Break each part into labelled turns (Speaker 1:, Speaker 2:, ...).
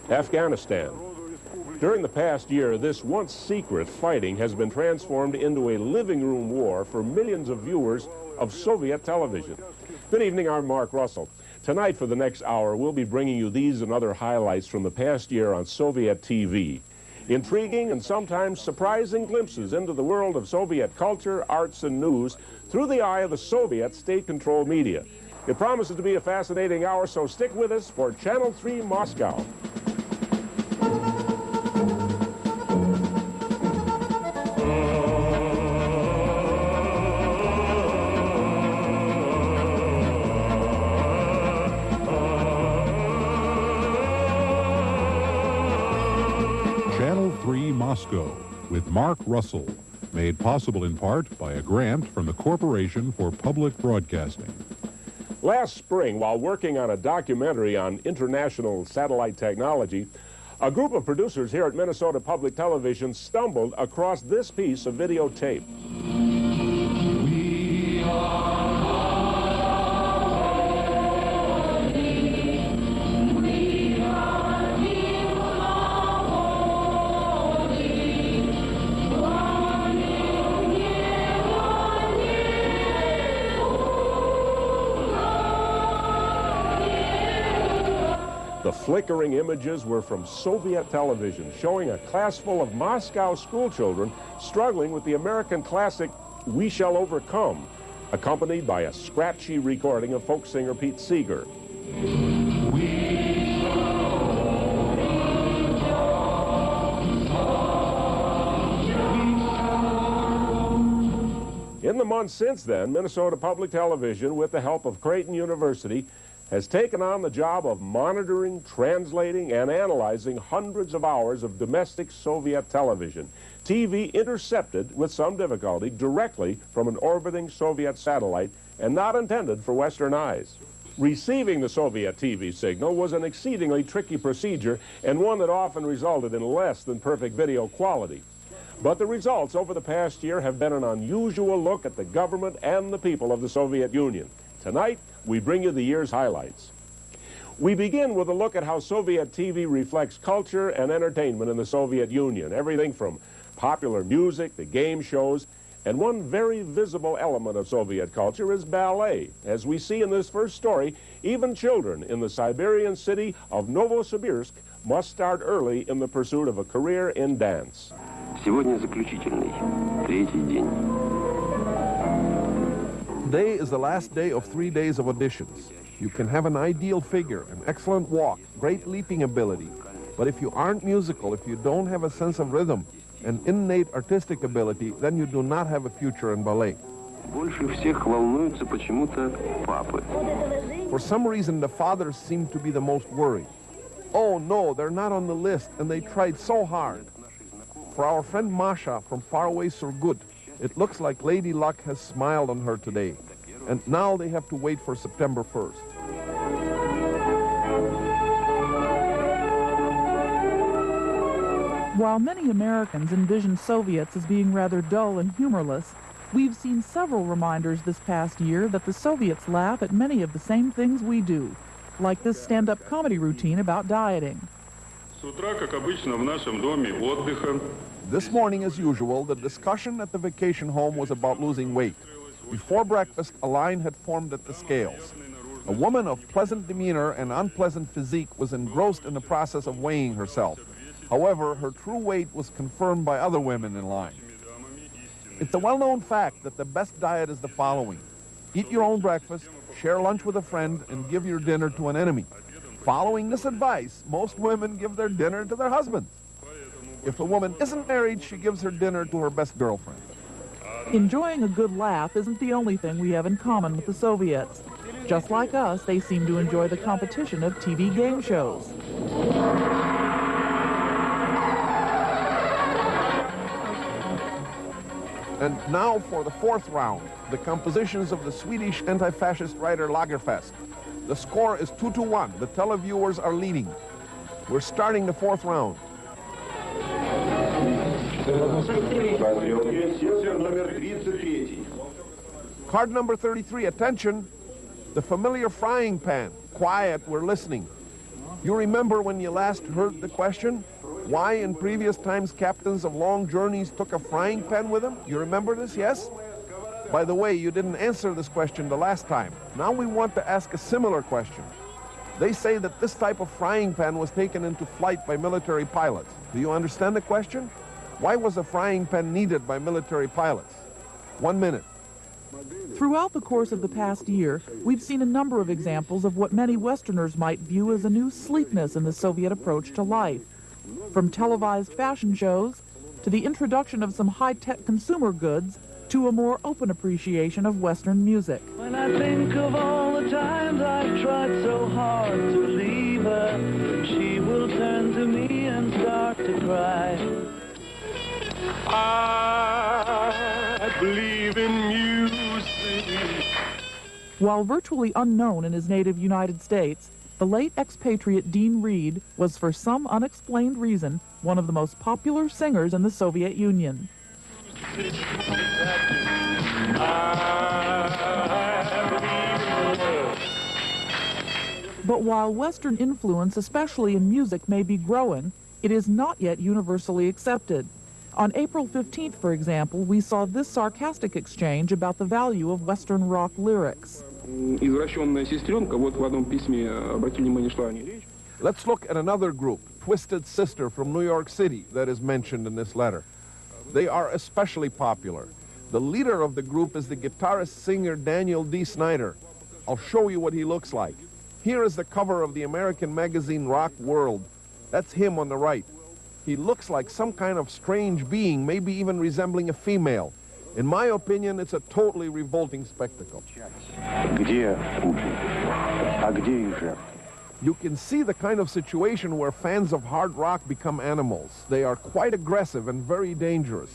Speaker 1: Afghanistan. During the past year, this once secret fighting has been transformed into a living room war for millions of viewers of Soviet television. Good evening, I'm Mark Russell. Tonight, for the next hour, we'll be bringing you these and other highlights from the past year on Soviet TV. Intriguing and sometimes surprising glimpses into the world of Soviet culture, arts, and news through the eye of the Soviet state-controlled media. It promises to be a fascinating hour, so stick with us for Channel 3 Moscow.
Speaker 2: Channel 3 Moscow with Mark Russell, made possible in part by a grant from the Corporation for Public Broadcasting.
Speaker 1: Last spring, while working on a documentary on international satellite technology, a group of producers here at Minnesota Public Television stumbled across this piece of videotape.
Speaker 3: We are
Speaker 1: The flickering images were from Soviet television, showing a class full of Moscow schoolchildren struggling with the American classic We Shall Overcome, accompanied by a scratchy recording of folk singer Pete Seeger. In the months since then, Minnesota Public Television, with the help of Creighton University, has taken on the job of monitoring, translating, and analyzing hundreds of hours of domestic Soviet television, TV intercepted with some difficulty directly from an orbiting Soviet satellite and not intended for Western eyes. Receiving the Soviet TV signal was an exceedingly tricky procedure and one that often resulted in less than perfect video quality. But the results over the past year have been an unusual look at the government and the people of the Soviet Union. Tonight, we bring you the year's highlights. We begin with a look at how Soviet TV reflects culture and entertainment in the Soviet Union, everything from popular music to game shows, and one very visible element of Soviet culture is ballet. As we see in this first story, even children in the Siberian city of Novosibirsk must start early in the pursuit of a career in dance.
Speaker 4: Сегодня заключительный, третий день.
Speaker 5: Today is the last day of 3 days of auditions. You can have an ideal figure, an excellent walk, great leaping ability. But if you aren't musical, if you don't have a sense of rhythm, an innate artistic ability, then you do not have a future in ballet.
Speaker 4: Больше всех волнуются почему-то папы.
Speaker 5: For some reason, the fathers seem to be the most worried. Oh no, they're not on the list, and they tried so hard. For our friend Masha from faraway Surgut, it looks like Lady Luck has smiled on her today, and now they have to wait for September 1st.
Speaker 6: While many Americans envision Soviets as being rather dull and humorless, we've seen several reminders this past year that the Soviets laugh at many of the same things we do, like this stand-up comedy routine about dieting.
Speaker 5: This morning, as usual, the discussion at the vacation home was about losing weight. Before breakfast, a line had formed at the scales. A woman of pleasant demeanor and unpleasant physique was engrossed in the process of weighing herself. However, her true weight was confirmed by other women in line. It's a well-known fact that the best diet is the following. Eat your own breakfast, share lunch with a friend, and give your dinner to an enemy. Following this advice, most women give their dinner to their husbands. If a woman isn't married, she gives her dinner to her best girlfriend.
Speaker 6: Enjoying a good laugh isn't the only thing we have in common with the Soviets. Just like us, they seem to enjoy the competition of TV game shows.
Speaker 5: And now for the fourth round, the compositions of the Swedish anti-fascist writer Lagerfest. The score is 2-1. The televiewers are leading. We're starting the fourth round. Card number 33, attention. The familiar frying pan. Quiet, we're listening. You remember when you last heard the question? Why in previous times captains of long journeys took a frying pan with them? You remember this, yes? By the way, you didn't answer this question the last time. Now we want to ask a similar question. They say that this type of frying pan was taken into flight by military pilots. Do you understand the question? Why was a frying pan needed by military pilots? 1 minute.
Speaker 6: Throughout the course of the past year, we've seen a number of examples of what many Westerners might view as a new sleekness in the Soviet approach to life. From televised fashion shows, to the introduction of some high-tech consumer goods, to a more open appreciation of Western music.
Speaker 3: When I think of all the times I've tried so hard to leave her, she will turn to me and start to cry.
Speaker 1: I believe in music.
Speaker 6: While virtually unknown in his native United States, the late expatriate Dean Reed was, for some unexplained reason, one of the most popular singers in the Soviet Union. But while Western influence, especially in music, may be growing, it is not yet universally accepted. On April 15th, for example, we saw this sarcastic exchange about the value of Western rock lyrics.
Speaker 5: Let's look at another group, Twisted Sister from New York City, that is mentioned in this letter. They are especially popular. The leader of the group is the guitarist-singer Daniel D. Snyder. I'll show you what he looks like. Here is the cover of the American magazine Rock World. That's him on the right. He looks like some kind of strange being, maybe even resembling a female. In my opinion, it's a totally revolting spectacle. You can see the kind of situation where fans of hard rock become animals. They are quite aggressive and very dangerous.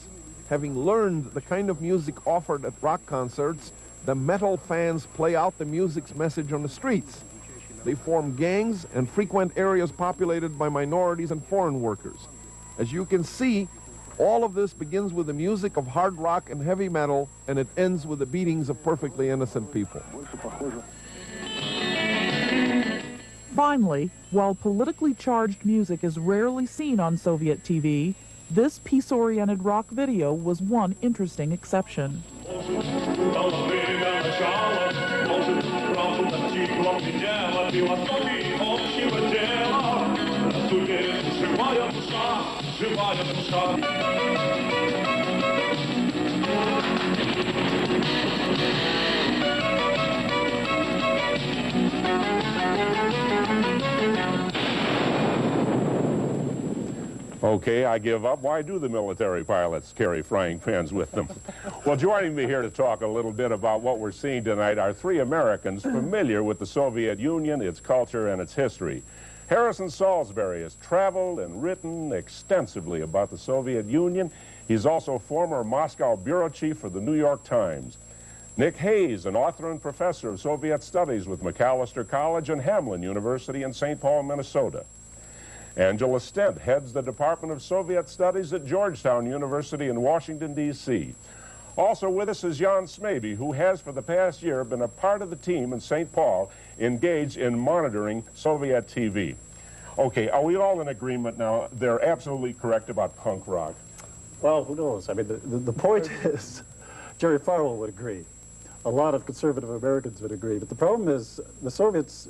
Speaker 5: Having learned the kind of music offered at rock concerts, the metal fans play out the music's message on the streets. They form gangs and frequent areas populated by minorities and foreign workers. As you can see, all of this begins with the music of hard rock and heavy metal, and it ends with the beatings of perfectly innocent people.
Speaker 6: Finally, while politically charged music is rarely seen on Soviet TV, this peace-oriented rock video was one interesting exception.
Speaker 1: Okay, I give up. Why do the military pilots carry frying pans with them? Well, joining me here to talk a little bit about what we're seeing tonight are three Americans familiar with the Soviet Union, its culture, and its history. Harrison Salisbury has traveled and written extensively about the Soviet Union. He's also former Moscow bureau chief for the New York Times. Nick Hayes, an author and professor of Soviet studies with Macalester College and Hamline University in St. Paul, Minnesota. Angela Stent heads the Department of Soviet Studies at Georgetown University in Washington, D.C. Also with us is Jan Smaby, who has for the past year been a part of the team in St. Paul engaged in monitoring Soviet TV. Okay, are we all in agreement now? They're absolutely correct about punk rock.
Speaker 7: Well, who knows? I mean, the point is, Jerry Falwell would agree. A lot of conservative Americans would agree. But the problem is the Soviets,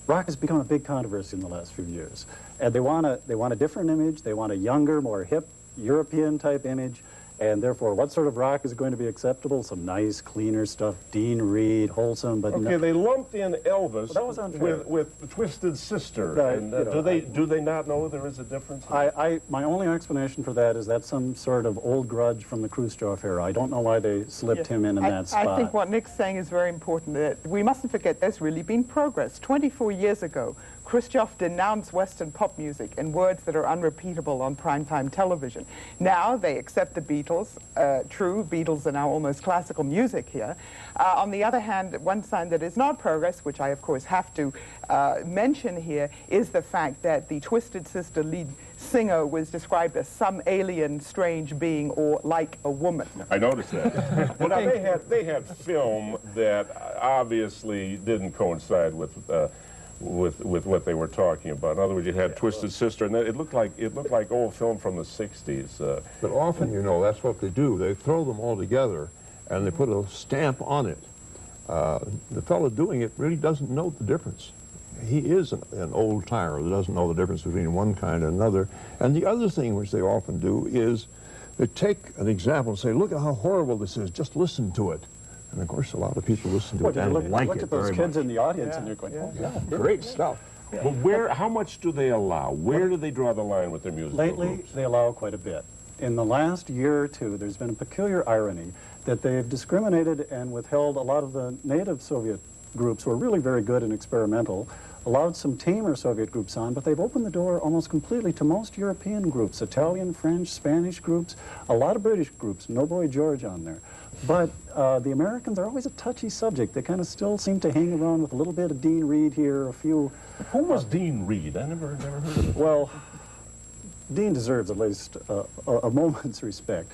Speaker 7: rock has become a big controversy in the last few years. And they want a different image. They want a younger, more hip, European-type image. And therefore, what sort of rock is going to be acceptable? Some nice, cleaner stuff, Dean Reed, wholesome, but
Speaker 1: okay, they lumped in Elvis
Speaker 7: that was unfair.
Speaker 1: with Twisted Sister.
Speaker 7: Right,
Speaker 1: and, do they not know there is a difference?
Speaker 7: My only explanation for that is that's some sort of old grudge from the Khrushchev era. I don't know why they slipped him in that spot.
Speaker 8: I think what Nick's saying is very important. That we mustn't forget there's really been progress. 24 years ago, Khrushchev denounced Western pop music in words that are unrepeatable on primetime television. Now they accept the Beatles. True, Beatles are now almost classical music here. On the other hand, one sign that is not progress, which I of course have to mention here, is the fact that the Twisted Sister lead singer was described as some alien, strange being or like a woman.
Speaker 1: I noticed that. Well, now they had film that obviously didn't coincide with what they were talking about. In other words, you had Twisted Sister, and it looked like old film from the '60s.
Speaker 9: But often, you know, that's what they do. They throw them all together, and they put a stamp on it. The fellow doing it really doesn't know the difference. He is an old-timer that doesn't know the difference between one kind and another. And the other thing which they often do is they take an example and say, look at how horrible this is, just listen to it. And of course, a lot of people listen to it and like it very much.
Speaker 7: Look at those kids in the audience and they're going, oh, yeah,
Speaker 9: great stuff.
Speaker 1: But how much do they allow? Where do they draw the line with their music?
Speaker 7: Lately, they allow quite a bit. In the last year or two, there's been a peculiar irony that they've discriminated and withheld a lot of the native Soviet groups who are really very good and experimental, allowed some tamer Soviet groups on, but they've opened the door almost completely to most European groups, Italian, French, Spanish groups, a lot of British groups, no Boy George on there. But the Americans are always a touchy subject. They kind of still seem to hang around with a little bit of Dean Reed here, a few...
Speaker 1: Who was Dean Reed? I never heard of him.
Speaker 7: Well, Dean deserves at least a moment's respect.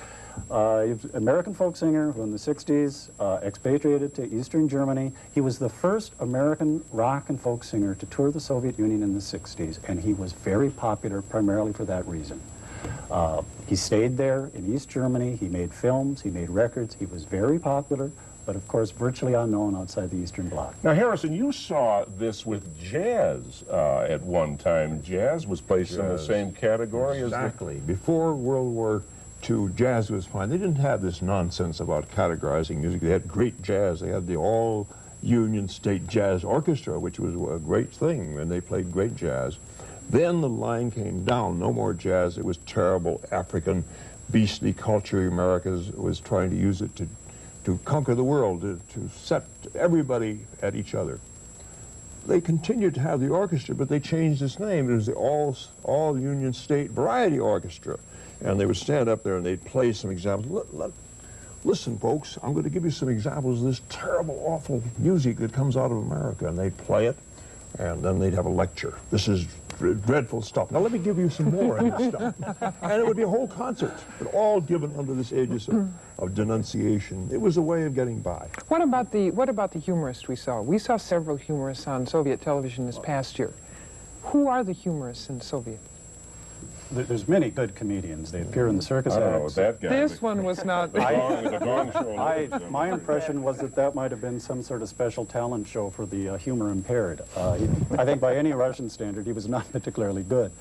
Speaker 7: American folk singer who in the 60s expatriated to Eastern Germany. He was the first American rock and folk singer to tour the Soviet Union in the 60s, and he was very popular primarily for that reason. He stayed there in East Germany, he made films, he made records, he was very popular, but of course virtually unknown outside the Eastern Bloc.
Speaker 1: Now, Harrison, you saw this with jazz at one time. Jazz was placed in the same category as
Speaker 9: Exactly. Before World War II, jazz was fine. They didn't have this nonsense about categorizing music. They had great jazz. They had the all-Union State Jazz Orchestra, which was a great thing, and they played great jazz. Then the line came down, no more jazz. It was terrible African, beastly culture. America was trying to use it to conquer the world, to set everybody at each other. They continued to have the orchestra, but they changed its name. It was the All-Union State Variety Orchestra. And they would stand up there and they'd play some examples. Listen, folks, I'm going to give you some examples of this terrible, awful music that comes out of America. And they'd play it, and then they'd have a lecture. This is dreadful stuff. Now let me give you some more of this stuff. And it would be a whole concert, but all given under this aegis of denunciation. It was a way of getting by.
Speaker 10: What about the humorists we saw? We saw several humorists on Soviet television this past year. Who are the humorists in Soviet?
Speaker 7: There's many good comedians. They appear in the circus acts.
Speaker 1: That guy.
Speaker 10: This one was not.
Speaker 1: The Gong Show.
Speaker 7: My impression was that might have been some sort of special talent show for the humor impaired. I think by any Russian standard, he was not particularly good.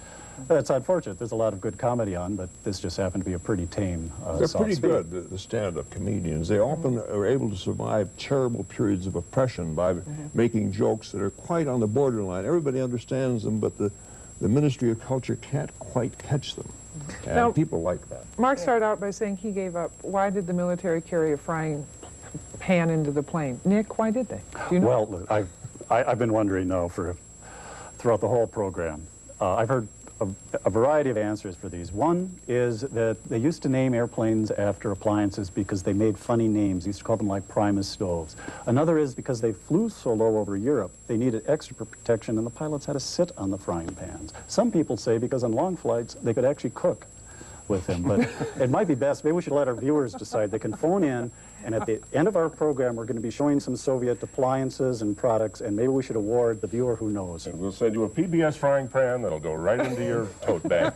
Speaker 7: It's unfortunate. There's a lot of good comedy on, but this just happened to be a pretty tame
Speaker 9: They're pretty good, the stand-up comedians. They often are able to survive terrible periods of oppression by making jokes that are quite on the borderline. Everybody understands them, but the Ministry of Culture can't quite catch them. And
Speaker 10: now,
Speaker 9: people like that.
Speaker 10: Mark started out by saying he gave up. Why did the military carry a frying pan into the plane? Nick, why did they? Do you know?
Speaker 7: Well, I've been wondering, though, throughout the whole program. I've heard a variety of answers for these. One is that they used to name airplanes after appliances because they made funny names. They used to call them like Primus stoves. Another is because they flew so low over Europe, they needed extra protection and the pilots had to sit on the frying pans. Some people say because on long flights they could actually cook with them, but it might be best, maybe we should let our viewers decide. They can phone in, and at the end of our program we're going to be showing some Soviet appliances and products, and maybe we should award the viewer who knows.
Speaker 1: And we'll send you a PBS frying pan that'll go right into your tote bag.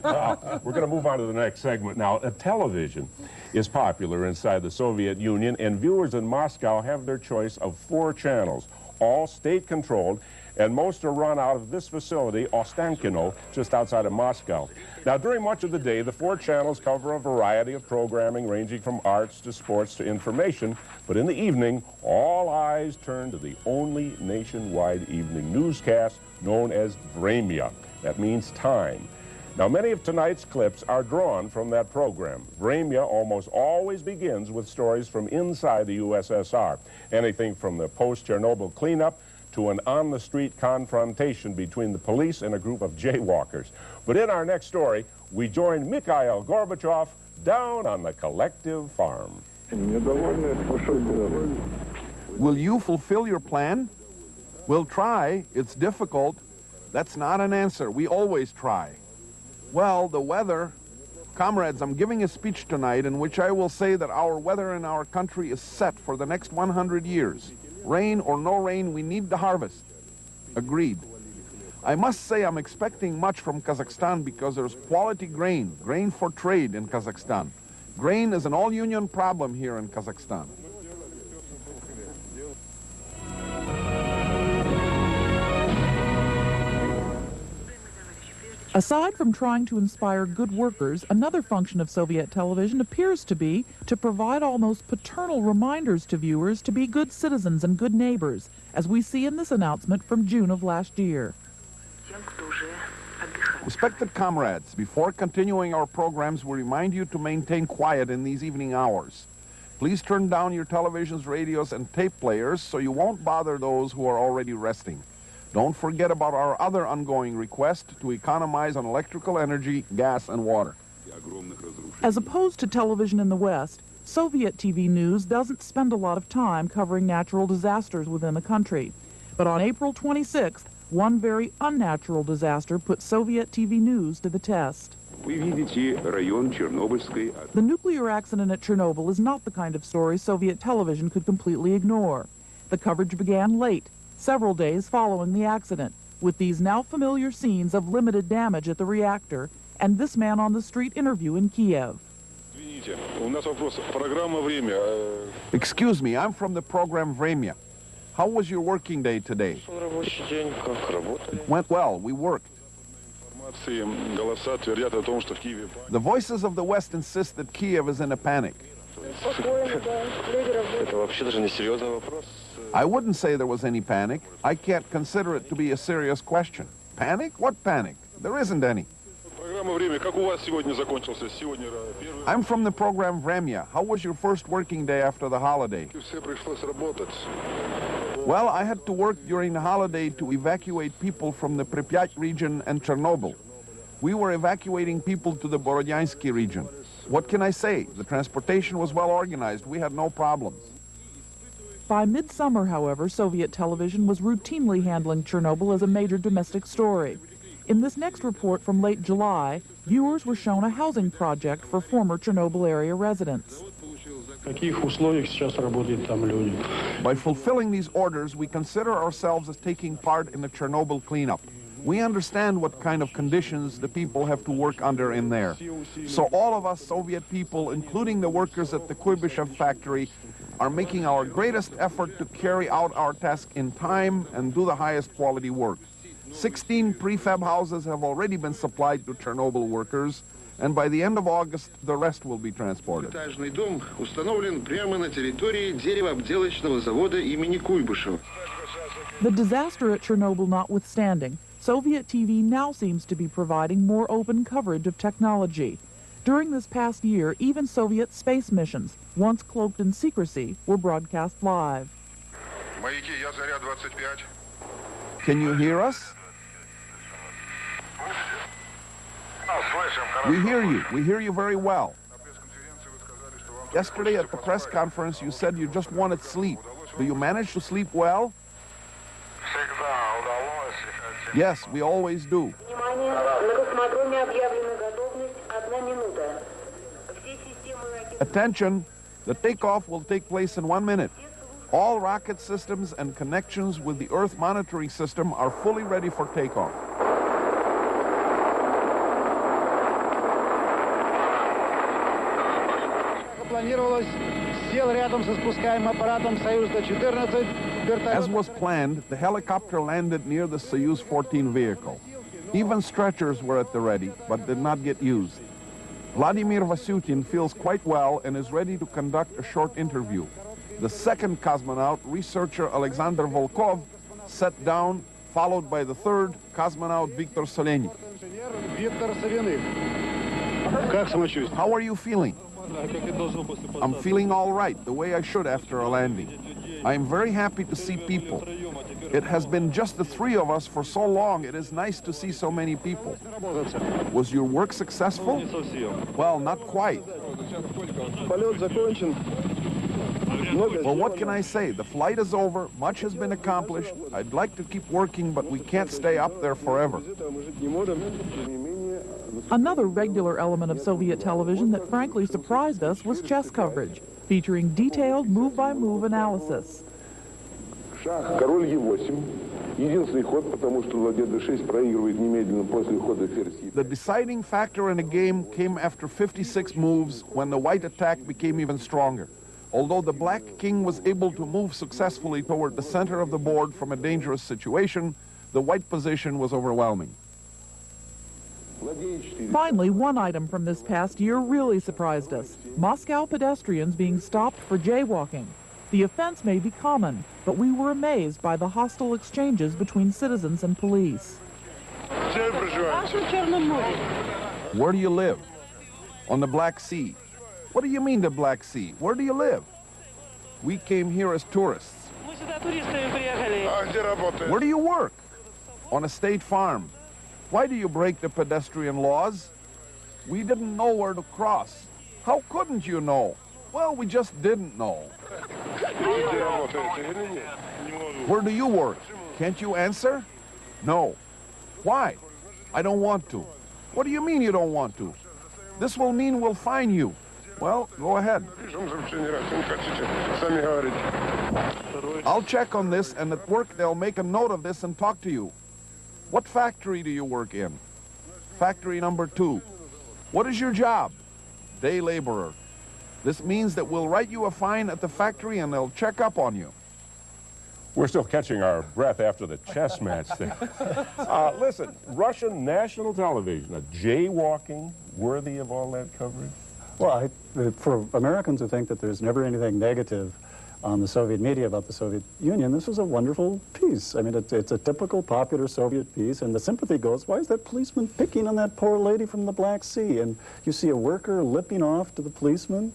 Speaker 1: We're going to move on to the next segment now. Television is popular inside the Soviet Union, and viewers in Moscow have their choice of 4 channels, all state-controlled, and most are run out of this facility, Ostankino, just outside of Moscow. Now, during much of the day, the 4 channels cover a variety of programming ranging from arts to sports to information, but in the evening, all eyes turn to the only nationwide evening newscast known as Vremya. That means time. Now, many of tonight's clips are drawn from that program. Vremya almost always begins with stories from inside the USSR, anything from the post-Chernobyl cleanup to an on-the-street confrontation between the police and a group of jaywalkers. But in our next story, we join Mikhail Gorbachev down on the collective farm.
Speaker 5: Will you fulfill your plan? We'll try. It's difficult. That's not an answer. We always try. Well, the weather. Comrades, I'm giving a speech tonight in which I will say that our weather in our country is set for the next 100 years. Rain or no rain, we need the harvest. Agreed. I must say I'm expecting much from Kazakhstan because there's quality grain for trade in Kazakhstan. Grain is an all-union problem here in Kazakhstan.
Speaker 6: Aside from trying to inspire good workers, another function of Soviet television appears to be to provide almost paternal reminders to viewers to be good citizens and good neighbors, as we see in this announcement from June of last year.
Speaker 5: Respected comrades, before continuing our programs, we remind you to maintain quiet in these evening hours. Please turn down your televisions, radios, and tape players so you won't bother those who are already resting. Don't forget about our other ongoing request to economize on electrical energy, gas, and water.
Speaker 6: As opposed to television in the West, Soviet TV news doesn't spend a lot of time covering natural disasters within the country. But on April 26th, one very unnatural disaster put Soviet TV news to the test. The nuclear accident at Chernobyl is not the kind of story Soviet television could completely ignore. The coverage began late, several days following the accident, with these now familiar scenes of limited damage at the reactor and this man on the street interview in Kiev.
Speaker 5: Excuse me, I'm from the program Vremya. How was your working day today? It went well, we worked. The voices of the West insist that Kiev is in a panic. I wouldn't say there was any panic. I can't consider it to be a serious question. Panic? What panic? There isn't any. I'm from the program Vremya. How was your first working day after the holiday? Well, I had to work during the holiday to evacuate people from the Pripyat region and Chernobyl. We were evacuating people to the Borodyansky region. What can I say? The transportation was well organized. We had no problems.
Speaker 6: By midsummer, however, Soviet television was routinely handling Chernobyl as a major domestic story. In this next report from late July, viewers were shown a housing project for former Chernobyl area residents.
Speaker 5: By fulfilling these orders, we consider ourselves as taking part in the Chernobyl cleanup. We understand what kind of conditions the people have to work under in there. So all of us Soviet people, including the workers at the Kuybyshev factory, are making our greatest effort to carry out our task in time and do the highest quality work. 16 prefab houses have already been supplied to Chernobyl workers, and by the end of August, the rest will be transported.
Speaker 6: The disaster at Chernobyl notwithstanding, Soviet TV now seems to be providing more open coverage of technology. During this past year, even Soviet space missions, once cloaked in secrecy, were broadcast live.
Speaker 5: Can you hear us? We hear you. We hear you very well. Yesterday at the press conference, you said you just wanted sleep. Do you manage to sleep well? Yes, we always do. Attention, the takeoff will take place in 1 minute. All rocket systems and connections with the Earth monitoring system are fully ready for takeoff. As was planned, the helicopter landed near the Soyuz 14 vehicle. Even stretchers were at the ready, but did not get used. Vladimir Vasyutin feels quite well and is ready to conduct a short interview. The second cosmonaut, researcher Alexander Volkov, sat down, followed by the third, cosmonaut Viktor Solenik. How are you feeling? I'm feeling all right, the way I should after a landing. I am very happy to see people. It has been just the three of us for so long, it is nice to see so many people. Was your work successful? Well, not quite. Well, what can I say? The flight is over, much has been accomplished. I'd like to keep working, but we can't stay up there forever.
Speaker 6: Another regular element of Soviet television that frankly surprised us was chess coverage, featuring detailed move-by-move analysis.
Speaker 11: Король Е8. Единственный ход, потому что ладья D6 проигрывает немедленно после хода ферзь Е5.
Speaker 5: The deciding factor in the game came after 56 moves, when the white attack became even stronger. Although the black king was able to move successfully toward the center of the board from a dangerous situation, the white position was overwhelming.
Speaker 6: Finally, one item from this past year really surprised us. Moscow pedestrians being stopped for jaywalking. The offense may be common, but we were amazed by the hostile exchanges between citizens and police.
Speaker 5: Where do you live? On the Black Sea. What do you mean the Black Sea? Where do you live? We came here as tourists. Where do you work? On a state farm. Why do you break the pedestrian laws? We didn't know where to cross. How couldn't you know? Well, we just didn't know. Where do you work? Can't you answer? No. Why? I don't want to. What do you mean you don't want to? This will mean we'll fine you. Well, go ahead. I'll check on this, and at work they'll make a note of this and talk to you. What factory do you work in? Factory number 2. What is your job? Day laborer. This means that we'll write you a fine at the factory and they'll check up on you.
Speaker 1: We're still catching our breath after the chess match there. Listen, Russian national television, a jaywalking worthy of all that coverage?
Speaker 7: Well, for Americans who think that there's never anything negative on the Soviet media about the Soviet Union, this was a wonderful piece. I mean, it's a typical popular Soviet piece, and the sympathy goes, why is that policeman picking on that poor lady from the Black Sea? And you see a worker lipping off to the policeman.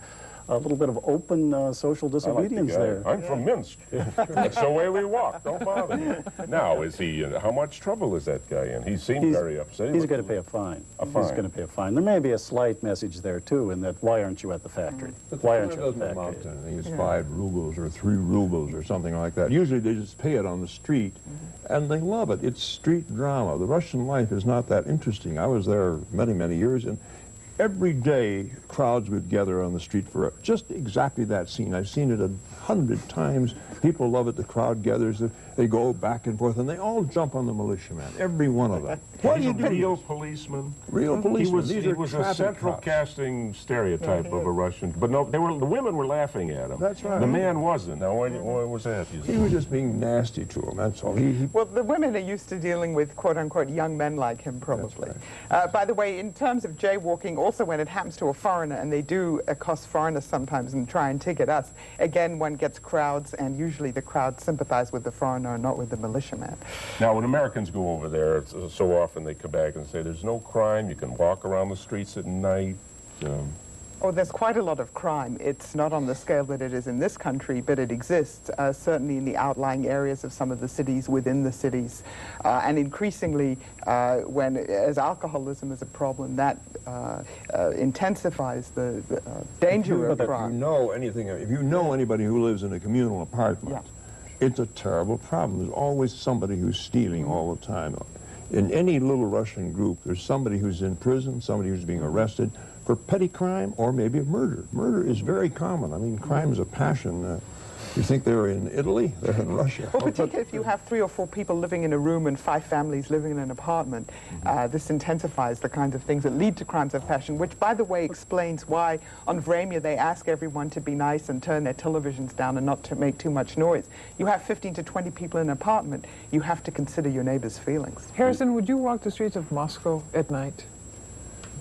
Speaker 7: A little bit of open social disobedience there.
Speaker 1: I'm from Minsk. That's the way we walk. Don't bother me. Now, is he? How much trouble is that guy in? He seemed very upset.
Speaker 7: He's going to pay a fine. He's going to pay a fine. There may be a slight message there too, in that why aren't you at the factory? Why aren't you at the factory?
Speaker 9: I think it's 5 rubles or 3 rubles or something like that. Usually they just pay it on the street, and they love it. It's street drama. The Russian life is not that interesting. I was there many, many years, and every day, crowds would gather on the street for just exactly that scene. I've seen it 100 times. People love it. The crowd gathers. They go back and forth, and they all jump on the militiaman, every one of them.
Speaker 1: What do you do? Real policeman.
Speaker 9: Real policeman.
Speaker 1: He was a central casting stereotype of a Russian. But no, the women were laughing at him.
Speaker 9: That's right.
Speaker 1: The man wasn't. Now, why was that?
Speaker 9: He was just being nasty to him. That's all.
Speaker 8: Well, the women are used to dealing with quote-unquote young men like him, probably. Right. By the way, in terms of jaywalking, also when it happens to a foreigner, and they do accost foreigners sometimes and try and ticket us, again, one gets crowds, and usually the crowds sympathize with the foreigner and not with the militiaman.
Speaker 1: Now, when Americans go over there, so often they come back and say, there's no crime, you can walk around the streets at night.
Speaker 8: Oh, there's quite a lot of crime. It's not on the scale that it is in this country, but it exists, certainly in the outlying areas of some of the cities, within the cities. And increasingly, as alcoholism is a problem, that intensifies the danger of crime.
Speaker 9: If you know anybody who lives in a communal apartment, it's a terrible problem. There's always somebody who's stealing all the time. In any little Russian group, there's somebody who's in prison, somebody who's being arrested for petty crime or maybe a murder. Murder is very common. I mean, crime is a passion. You think they're in Italy? They're in Russia.
Speaker 8: Well, particularly if you have 3 or 4 people living in a room and 5 families living in an apartment, this intensifies the kinds of things that lead to crimes of passion, which, by the way, explains why on Vremya they ask everyone to be nice and turn their televisions down and not to make too much noise. You have 15 to 20 people in an apartment. You have to consider your neighbor's feelings.
Speaker 10: Harrison, would you walk the streets of Moscow at night?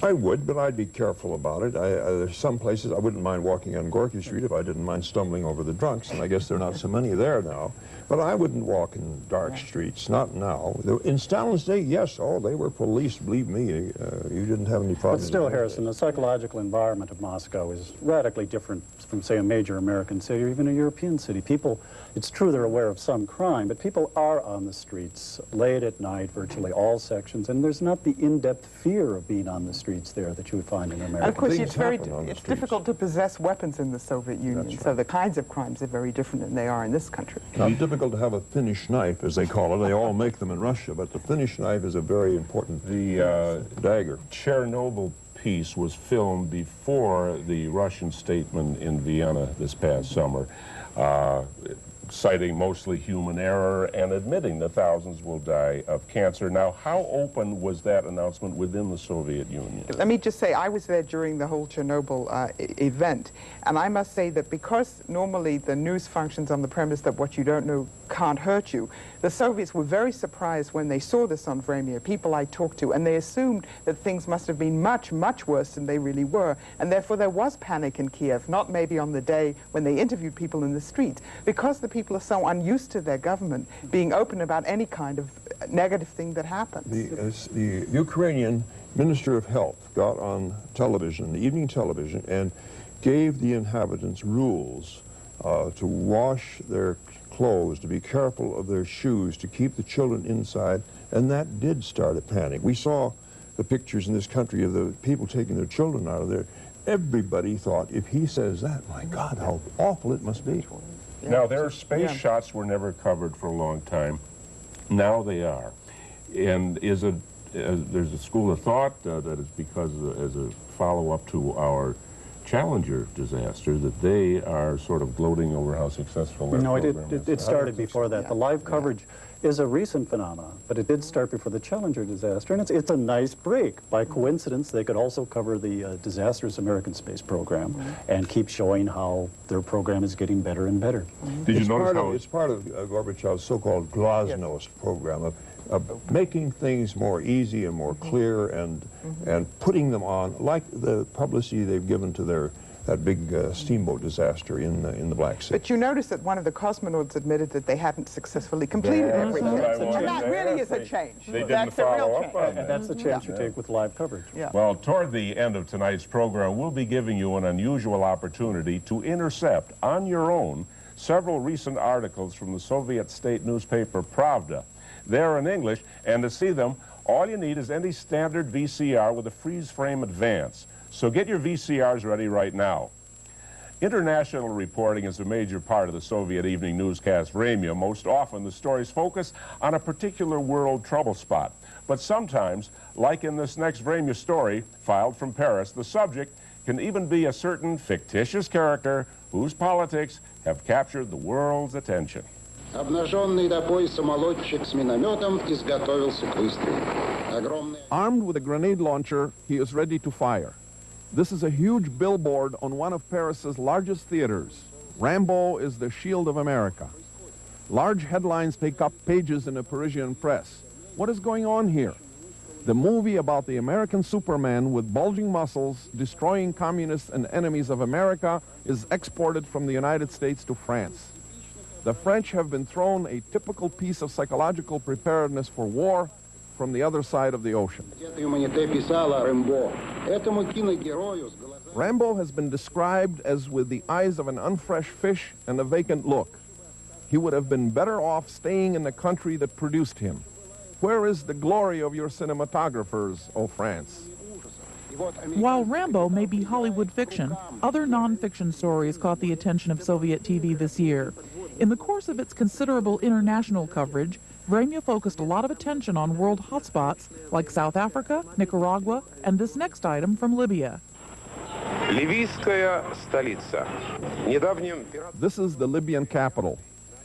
Speaker 9: I would, but I'd be careful about it. There's some places I wouldn't mind walking on Gorky Street if I didn't mind stumbling over the drunks, and I guess there are not so many there now. But I wouldn't walk in dark streets, not now. In Stalin's day, yes, they were policed, believe me. You didn't have any problems.
Speaker 7: But still, Harrison, the psychological environment of Moscow is radically different from, say, a major American city or even a European city. People, it's true they're aware of some crime, but people are on the streets late at night, virtually all sections, and there's not the in-depth fear of being on the streets there that you would find in America.
Speaker 8: And of course, it's difficult to possess weapons in the Soviet Union, right. So the kinds of crimes are very different than they are in this country.
Speaker 9: Not difficult to have a Finnish knife, as they call it. They all make them in Russia, but the Finnish knife is a very important dagger.
Speaker 1: Chernobyl piece was filmed before the Russian statement in Vienna this past summer, citing mostly human error and admitting that thousands will die of cancer. Now, how open was that announcement within the Soviet Union?
Speaker 8: Let me just say, I was there during the whole Chernobyl event, and I must say that because normally the news functions on the premise that what you don't know can't hurt you, the Soviets were very surprised when they saw this on Vremya, people I talked to, and they assumed that things must have been much, much worse than they really were, and therefore there was panic in Kiev, not maybe on the day when they interviewed people in the streets, because the people are so unused to their government being open about any kind of negative thing that happens.
Speaker 9: The Ukrainian Minister of Health got on television, the evening television, and gave the inhabitants rules to wash their clothes, to be careful of their shoes, to keep the children inside, and that did start a panic. We saw the pictures in this country of the people taking their children out of there. Everybody thought, if he says that, my God, how awful it must be.
Speaker 1: Now, their space shots were never covered for a long time. Now they are. And there's a school of thought that it's because as a follow-up to our Challenger disaster that they are sort of gloating over how successful their program is.
Speaker 7: It started before that. The live coverage is a recent phenomenon, but it did start before the Challenger disaster, and it's a nice break. By coincidence, they could also cover the disastrous American space program and keep showing how their program is getting better and better.
Speaker 1: Did you notice how
Speaker 9: it's part of Gorbachev's so-called glasnost program of making things more easy and more clear and putting them on, like the publicity they've given to that big steamboat disaster in the Black Sea.
Speaker 8: But you notice that one of the cosmonauts admitted that they hadn't successfully completed everything. And that really is a change.
Speaker 1: That's a real change.
Speaker 7: And that's the chance you take with live coverage.
Speaker 1: Well, toward the end of tonight's program, we'll be giving you an unusual opportunity to intercept on your own several recent articles from the Soviet state newspaper Pravda. They're in English, and to see them, all you need is any standard VCR with a freeze frame advance. So get your VCRs ready right now. International reporting is a major part of the Soviet evening newscast Vremya. Most often the stories focus on a particular world trouble spot. But sometimes, like in this next Vremya story, filed from Paris, the subject can even be a certain fictitious character whose politics have captured the world's attention.
Speaker 12: Обнаженный до пояса молодчик с минометом изготовился к выстрелу.
Speaker 5: Armed with a grenade launcher, he is ready to fire. This is a huge billboard on one of Paris's largest theaters. Rambo is the shield of America. Large headlines take up pages in the Parisian press. What is going on here? The movie about the American Superman with bulging muscles destroying communists and enemies of America is exported from the United States to France. The French have been thrown a typical piece of psychological preparedness for war from the other side of the ocean. Rambo has been described as with the eyes of an unfresh fish and a vacant look. He would have been better off staying in the country that produced him. Where is the glory of your cinematographers, O France?
Speaker 6: While Rambo may be Hollywood fiction, other non-fiction stories caught the attention of Soviet TV this year. In the course of its considerable international coverage, Vremya focused a lot of attention on world hotspots like South Africa, Nicaragua, and this next item from Libya.
Speaker 5: This is the Libyan capital.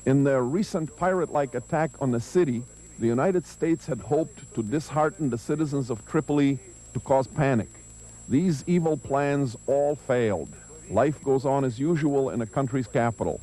Speaker 5: In their recent pirate-like attack on the city, the United States had hoped to dishearten the citizens of Tripoli to cause panic. These evil plans all failed. Life goes on as usual in a country's capital.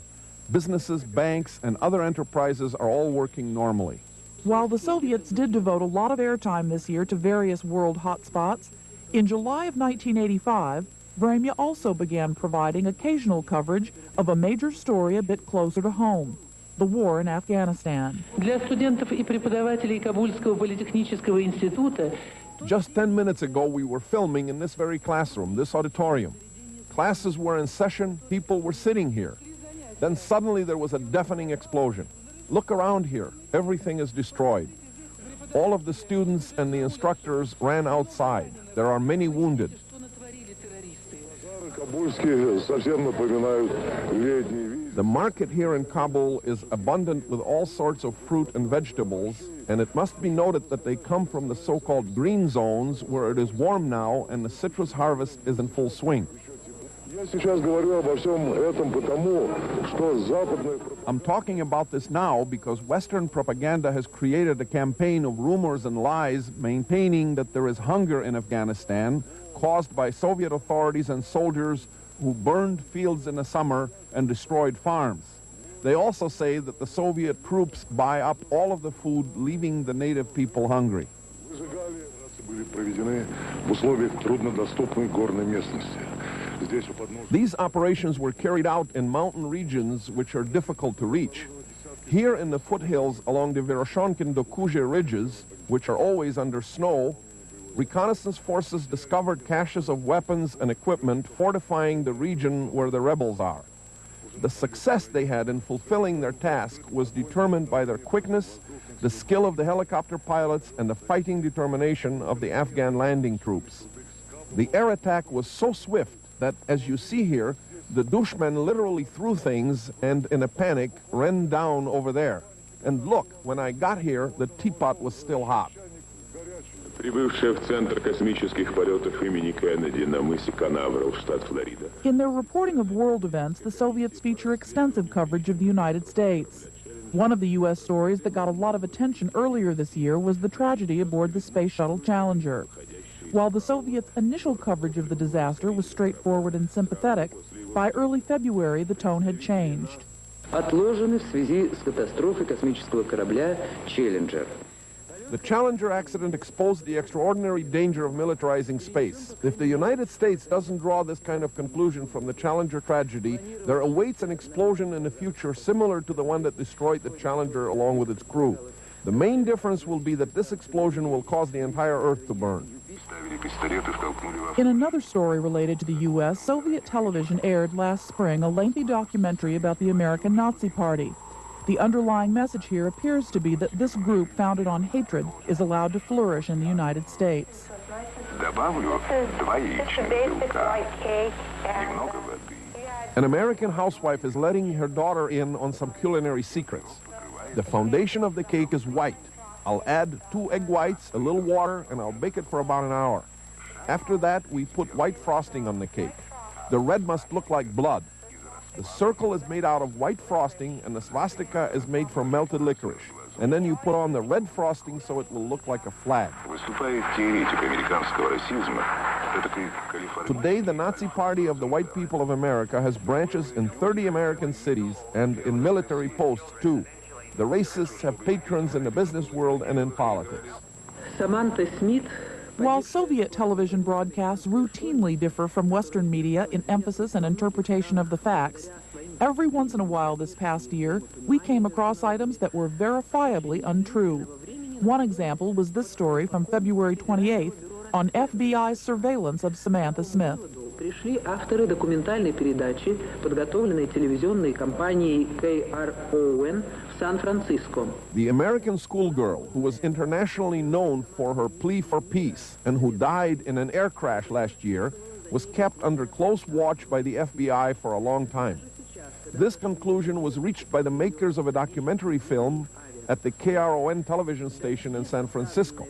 Speaker 5: Businesses, banks, and other enterprises are all working normally.
Speaker 6: While the Soviets did devote a lot of airtime this year to various world hotspots, In July of 1985, Vremya also began providing occasional coverage of a major story a bit closer to home, the war in Afghanistan.
Speaker 13: Для студентов и преподавателей Кабульского политехнического института.
Speaker 5: Just 10 minutes ago, we were filming in this very classroom, this auditorium. Classes were in session, people were sitting here. Then suddenly there was a deafening explosion. Look around here, everything is destroyed. All of the students and the instructors ran outside. There are many wounded. The market here in Kabul is abundant with all sorts of fruit and vegetables, and it must be noted that they come from the so-called green zones where it is warm now and the citrus harvest is in full swing. I'm talking about this now because Western propaganda has created a campaign of rumors and lies maintaining that there is hunger in Afghanistan caused by Soviet authorities and soldiers who burned fields in the summer and destroyed farms. They also say that the Soviet troops buy up all of the food, leaving the native people hungry. These operations were carried out in mountain regions which are difficult to reach. Here in the foothills along the Veroshonkin-Dokuzhe ridges, which are always under snow, reconnaissance forces discovered caches of weapons and equipment fortifying the region where the rebels are. The success they had in fulfilling their task was determined by their quickness, the skill of the helicopter pilots, and the fighting determination of the Afghan landing troops. The air attack was so swift that, as you see here, the Dushman literally threw things and, in a panic, ran down over there. And look, when I got here, the teapot was still hot.
Speaker 1: Прибывшая в Центр космических полетов имени Кеннеди на мысе Канаверал, штат Флорида.
Speaker 6: In their reporting of world events, the Soviets feature extensive coverage of the United States. One of the U.S. stories that got a lot of attention earlier this year was the tragedy aboard the Space Shuttle Challenger. While the Soviets' initial coverage of the disaster was straightforward and sympathetic, by early February the tone had changed.
Speaker 13: Отложены в связи с катастрофой космического корабля «Челленджер».
Speaker 5: The Challenger accident exposed the extraordinary danger of militarizing space. If the United States doesn't draw this kind of conclusion from the Challenger tragedy, there awaits an explosion in the future similar to the one that destroyed the Challenger along with its crew. The main difference will be that this explosion will cause the entire Earth to burn.
Speaker 6: In another story related to the U.S., Soviet television aired last spring a lengthy documentary about the American Nazi Party. The underlying message here appears to be that this group founded on hatred is allowed to flourish in the United States.
Speaker 5: An American housewife is letting her daughter in on some culinary secrets. The foundation of the cake is white. I'll add 2 egg whites, a little water, and I'll bake it for about an hour. After that, we put white frosting on the cake. The red must look like blood. The circle is made out of white frosting, and the swastika is made from melted licorice. And then you put on the red frosting so it will look like a flag. Today, the Nazi Party of the White People of America has branches in 30 American cities and in military posts, too. The racists have patrons in the business world and in politics.
Speaker 13: Samantha Smith.
Speaker 6: While Soviet television broadcasts routinely differ from Western media in emphasis and interpretation of the facts, every once in a while this past year, we came across items that were verifiably untrue. One example was this story from February 28th on FBI's surveillance of Samantha Smith.
Speaker 13: Пришли авторы документальной передачи, подготовленной телевизионной компанией KRON в Сан-Франциско.
Speaker 5: The American schoolgirl who was internationally known for her plea for peace and who died in an air crash last year was kept under close watch by the FBI for a long time. This conclusion was reached by the makers of a documentary film at the KRON television station in San Francisco.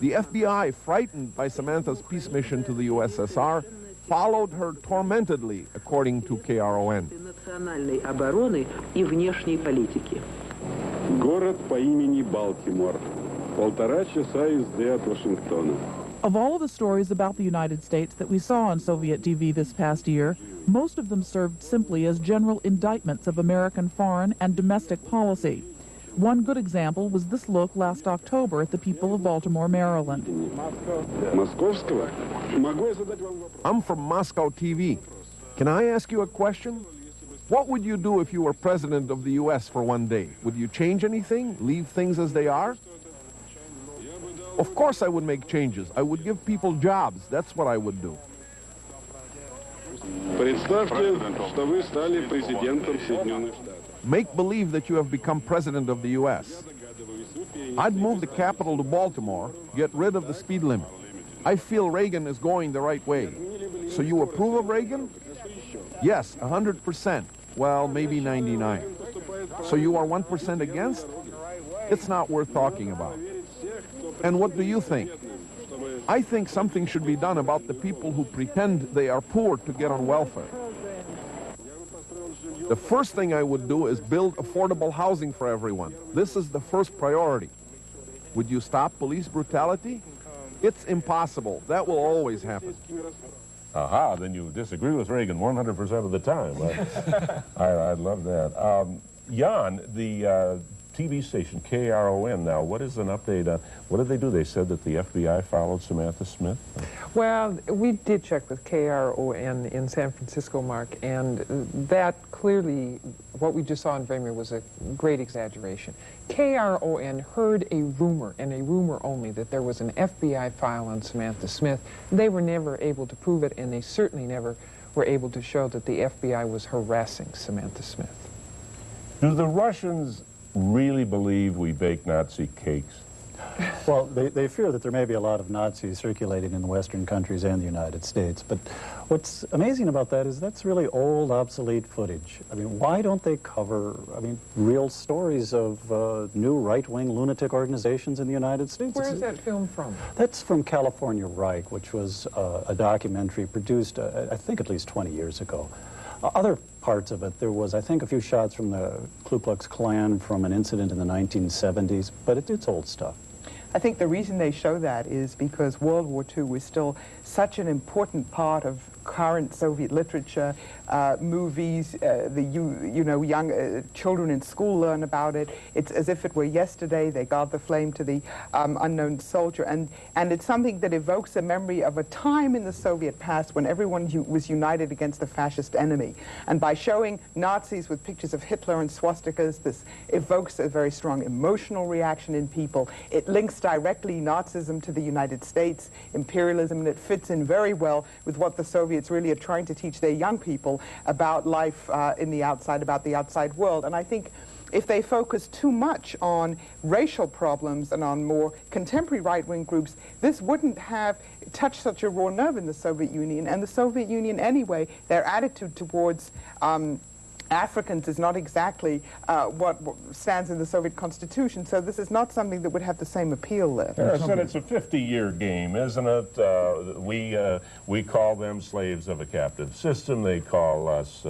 Speaker 5: The FBI, frightened by Samantha's peace mission to the USSR, followed her tormentedly, according to KRON.
Speaker 13: Национальной обороны и внешней политики.
Speaker 14: Город по имени Балтимор. 1,5 часа езды от Вашингтона.
Speaker 6: Of all of the stories about the United States that we saw on Soviet TV this past year, most of them served simply as general indictments of American foreign and domestic policy. One good example was this look last October at the people of Baltimore, Maryland.
Speaker 5: I'm from Moscow TV. Can I ask you a question? What would you do if you were president of the U.S. for one day? Would you change anything? Leave things as they are? Of course I would make changes. I would give people jobs. That's what I would do. Make believe that you have become president of the U.S. I'd move the capital to Baltimore, get rid of the speed limit. I feel Reagan is going the right way. So you approve of Reagan? Yes, 100%. Well, maybe 99. So you are 1% against? It's not worth talking about. And what do you think? I think something should be done about the people who pretend they are poor to get on welfare. The first thing I would do is build affordable housing for everyone. This is the first priority. Would you stop police brutality? It's impossible. That will always happen.
Speaker 1: Aha, then you disagree with Reagan 100% of the time. I love that. Jan, the TV station, KRON now, what is an update on, what did they do? They said that the FBI followed Samantha Smith?
Speaker 10: Well, we did check with KRON in San Francisco, Mark, and that clearly, what we just saw in Weimar was a great exaggeration. KRON heard a rumor, and a rumor only, that there was an FBI file on Samantha Smith. They were never able to prove it, and they certainly never were able to show that the FBI was harassing Samantha Smith.
Speaker 1: Do the Russians really believe we bake Nazi cakes?
Speaker 7: Well, they fear that there may be a lot of Nazis circulating in the Western countries and the United States. But what's amazing about that is that's really old, obsolete footage. I mean, why don't they cover, real stories of new right-wing lunatic organizations in the United States?
Speaker 10: Where is that film from?
Speaker 7: That's from California Reich, which was a documentary produced, I think, at least 20 years ago. Other parts of it, there was, I think, a few shots from the Ku Klux Klan from an incident in the 1970s, but it's old stuff.
Speaker 8: I think the reason they show that is because World War II was still such an important part of current Soviet literature, movies, young children in school learn about it. It's as if it were yesterday. They guard the flame to the unknown soldier, and it's something that evokes a memory of a time in the Soviet past when everyone was united against the fascist enemy. And by showing Nazis with pictures of Hitler and swastikas, this evokes a very strong emotional reaction in people. It links directly Nazism to the United States, imperialism, and it fits in very well with what the Soviets really are trying to teach their young people about life in the outside, about the outside world. And I think if they focus too much on racial problems and on more contemporary right-wing groups, this wouldn't have touched such a raw nerve in the Soviet Union. And the Soviet Union, anyway, their attitude towards Africans is not exactly what stands in the Soviet Constitution, so this is not something that would have the same appeal there.
Speaker 1: Yeah, I said it's a 50-year game, isn't it? We call them slaves of a captive system. They call us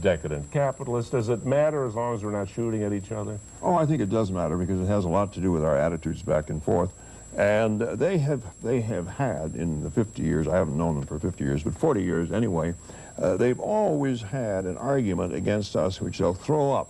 Speaker 1: decadent capitalists. Does it matter as long as we're not shooting at each other?
Speaker 9: Oh, I think it does matter because it has a lot to do with our attitudes back and forth. And they have had, in the 50 years, I haven't known them for 50 years, but 40 years anyway, they've always had an argument against us which they'll throw up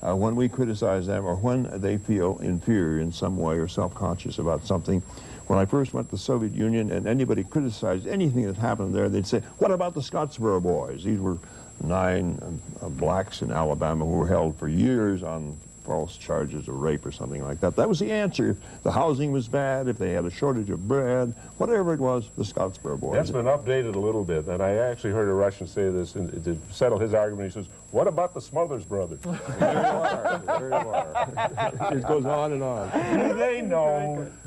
Speaker 9: when we criticize them or when they feel inferior in some way or self-conscious about something. When I first went to the Soviet Union and anybody criticized anything that happened there, they'd say, what about the Scottsboro boys? These were 9 blacks in Alabama who were held for years on false charges of rape or something like that. That was the answer. If the housing was bad, if they had a shortage of bread, whatever it was, the Scottsboro boys.
Speaker 1: That's been updated a little bit, and I actually heard a Russian say this to settle his argument. He says, what about the Smothers Brothers?
Speaker 9: There you are. It goes on and on.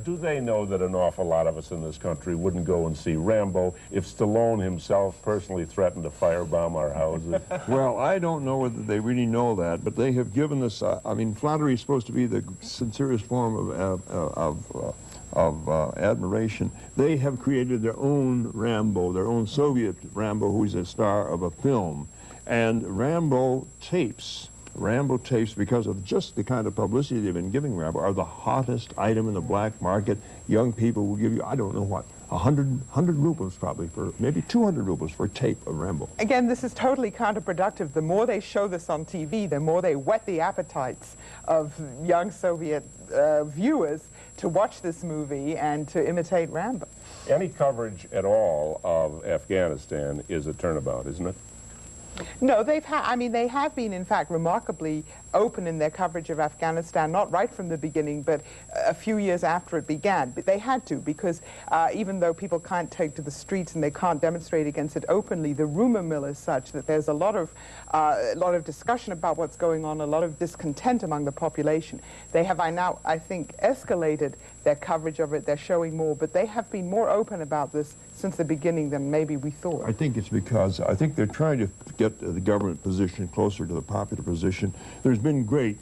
Speaker 1: Do they know that an awful lot of us in this country wouldn't go and see Rambo if Stallone himself personally threatened to firebomb our houses?
Speaker 9: Well, I don't know whether they really know that, but they have given us, flattery is supposed to be the sincerest form of admiration. They have created their own Rambo, their own Soviet Rambo, who's a star of a film. And Rambo tapes, because of just the kind of publicity they've been giving Rambo, are the hottest item in the black market. Young people will give you, I don't know what, 100 rubles probably, for maybe 200 rubles for a tape of Rambo.
Speaker 8: Again, this is totally counterproductive. The more they show this on TV, the more they whet the appetites of young Soviet viewers to watch this movie and to imitate Rambo.
Speaker 1: Any coverage at all of Afghanistan is a turnabout, isn't it?
Speaker 8: No, they have been, in fact, remarkably open in their coverage of Afghanistan, not right from the beginning, but a few years after it began. But they had to, because even though people can't take to the streets and they can't demonstrate against it openly, the rumor mill is such that there's a lot of discussion about what's going on, a lot of discontent among the population. They have now, I think, escalated their coverage of it. They're showing more, but they have been more open about this since the beginning than maybe we thought.
Speaker 9: I think it's because I think they're trying to get the government position closer to the popular position. There's been great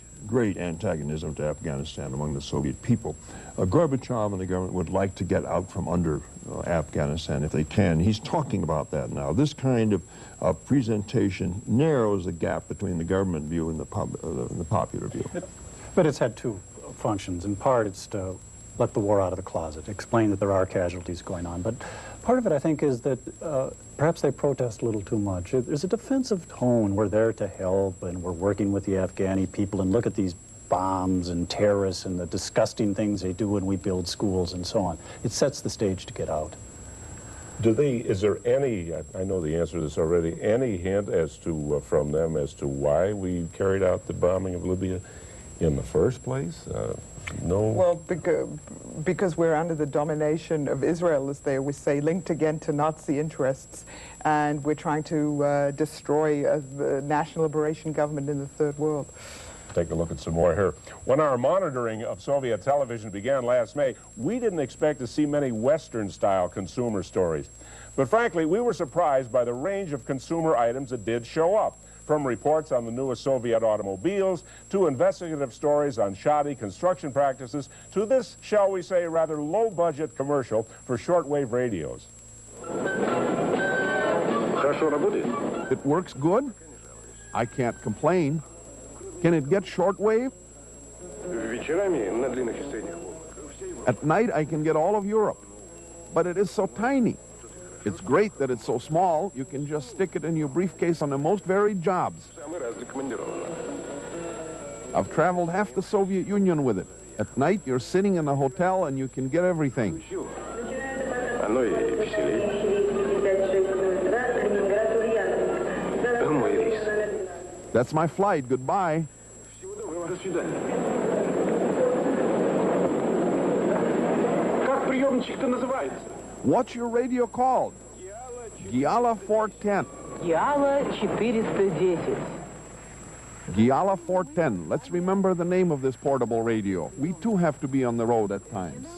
Speaker 9: antagonism to Afghanistan among the Soviet people. Gorbachev and the government would like to get out from under Afghanistan if they can. He's talking about that now. This kind of presentation narrows the gap between the government view and the popular view.
Speaker 7: But it's had two functions. In part, it's to let the war out of the closet, explain that there are casualties going on. But part of it, I think, is that perhaps they protest a little too much. There's a defensive tone. We're there to help, and we're working with the Afghani people, and look at these bombs and terrorists and the disgusting things they do when we build schools and so on. It sets the stage to get out.
Speaker 1: Is there any, I know the answer to this already, any hint as to, from them as to why we carried out the bombing of Libya in the first place? No.
Speaker 8: Well, because we're under the domination of Israel, as they always say, linked again to Nazi interests, and we're trying to destroy the national liberation government in the Third World.
Speaker 1: Take a look at some more here. When our monitoring of Soviet television began last May, we didn't expect to see many Western-style consumer stories. But frankly, we were surprised by the range of consumer items that did show up. From reports on the newest Soviet automobiles, to investigative stories on shoddy construction practices, to this, shall we say, rather low-budget commercial for shortwave radios.
Speaker 5: It works good. I can't complain. Can it get shortwave? At night, I can get all of Europe. But it is so tiny. It's great that it's so small, you can just stick it in your briefcase on the most varied jobs. I've traveled half the Soviet Union with it. At night, you're sitting in a hotel and you can get everything. That's my flight. Goodbye. What's your radio called? Giala 410.
Speaker 15: Giala 410.
Speaker 5: Giala 410. Let's remember the name of this portable radio. We too have to be on the road at times.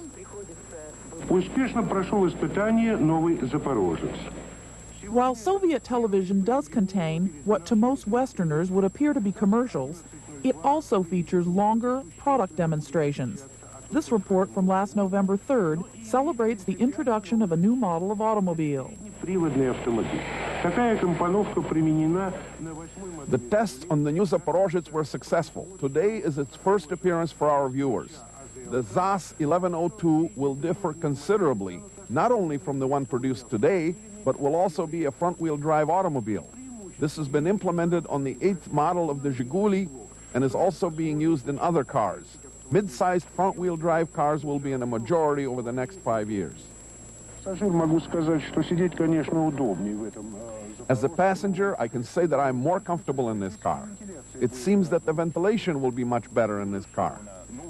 Speaker 6: While Soviet television does contain what to most Westerners would appear to be commercials, it also features longer product demonstrations. This report from last November 3rd celebrates the introduction of a new model of automobile.
Speaker 5: The tests on the new Zaporozhets were successful. Today is its first appearance for our viewers. The ZAS 1102 will differ considerably, not only from the one produced today, but will also be a front-wheel drive automobile. This has been implemented on the 8th model of the Zhiguli and is also being used in other cars. Mid-sized front-wheel drive cars will be in a majority over the next 5 years. As a passenger, I can say that I'm more comfortable in this car. It seems that the ventilation will be much better in this car.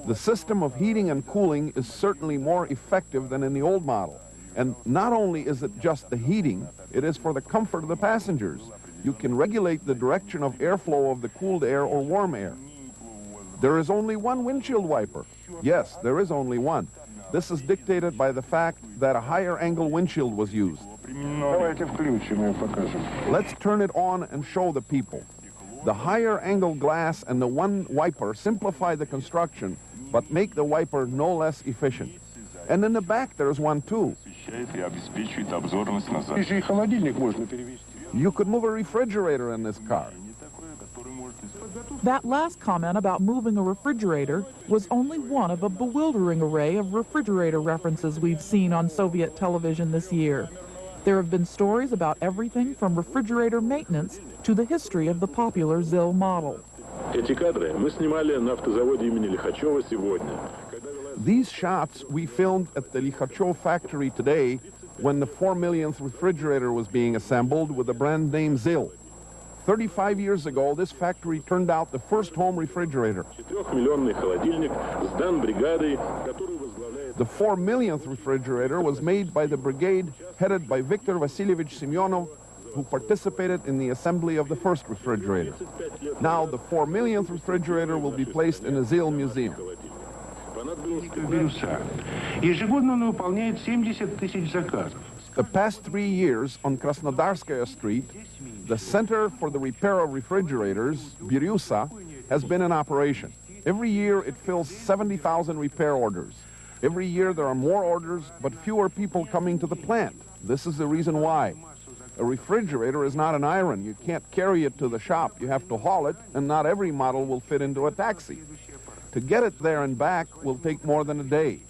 Speaker 5: The system of heating and cooling is certainly more effective than in the old model. And not only is it just the heating, it is for the comfort of the passengers. You can regulate the direction of airflow of the cooled air or warm air. There is only one windshield wiper. Yes, there is only one. This is dictated by the fact that a higher angle windshield was used. Let's turn it on and show the people. The higher angle glass and the one wiper simplify the construction, but make the wiper no less efficient. And in the back there's one too. You could move a refrigerator in this car.
Speaker 6: That last comment about moving a refrigerator was only one of a bewildering array of refrigerator references we've seen on Soviet television this year. There have been stories about everything from refrigerator maintenance to the history of the popular ZIL model.
Speaker 5: These shots we filmed at the Likhachov factory today when the 4 millionth refrigerator was being assembled with the brand name ZIL. 35 years ago, this factory turned out the first home refrigerator. The 4 millionth refrigerator was made by the brigade headed by Viktor Vasilievich Semyonov, who participated in the assembly of the first refrigerator. Now the 4 millionth refrigerator will be placed in a ZIL museum. The past 3 years on Krasnodarskaya Street, the Center for the Repair of Refrigerators, Biryusa, has been in operation. Every year it fills 70,000 repair orders. Every year there are more orders, but fewer people coming to the plant. This is the reason why. A refrigerator is not an iron. You can't carry it to the shop. You have to haul it, and not every model will fit into a taxi. To get it there and back will take more than a day.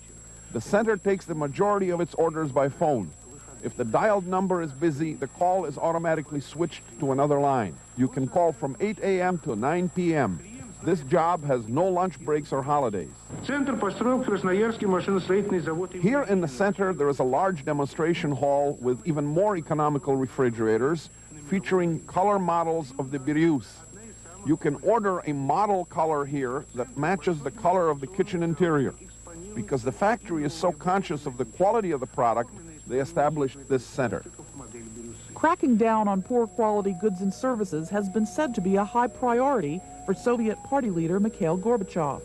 Speaker 5: The center takes the majority of its orders by phone. If the dialed number is busy, the call is automatically switched to another line. You can call from 8 a.m. to 9 p.m. This job has no lunch breaks or holidays. Here in the center, there is a large demonstration hall with even more economical refrigerators featuring color models of the Biryus. You can order a model color here that matches the color of the kitchen interior. Because the factory is so conscious of the quality of the product, they established this center.
Speaker 6: Cracking down on poor quality goods and services has been said to be a high priority for Soviet Party leader Mikhail Gorbachev.